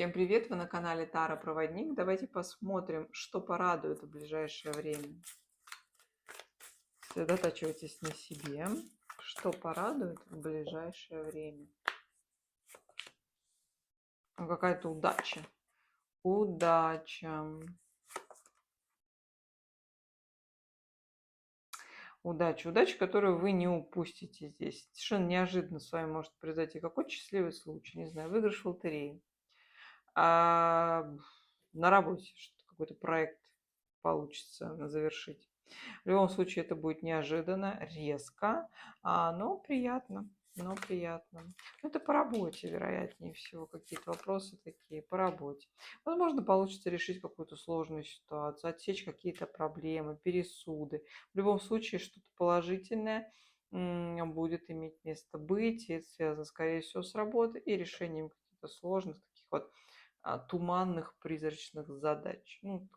Всем привет! Вы на канале Тара Проводник. Давайте посмотрим, что порадует в ближайшее время. Сосредотачивайтесь на себе. Что порадует в ближайшее время? Какая-то удача. Удача. Удача. Удача, которую вы не упустите здесь. Совершенно неожиданно с вами может произойти какой-то счастливый случай. Не знаю, выигрыш в лотерее. А, на работе что-то, какой-то проект получится завершить. В любом случае это будет неожиданно, резко, но приятно. Но приятно. Это по работе, вероятнее всего, какие-то вопросы такие по работе. Возможно, получится решить какую-то сложную ситуацию, отсечь какие-то проблемы, пересуды. В любом случае, что-то положительное будет иметь место быть, и это связано, скорее всего, с работой и решением каких-то сложных, таких вот туманных, призрачных задач. Ну,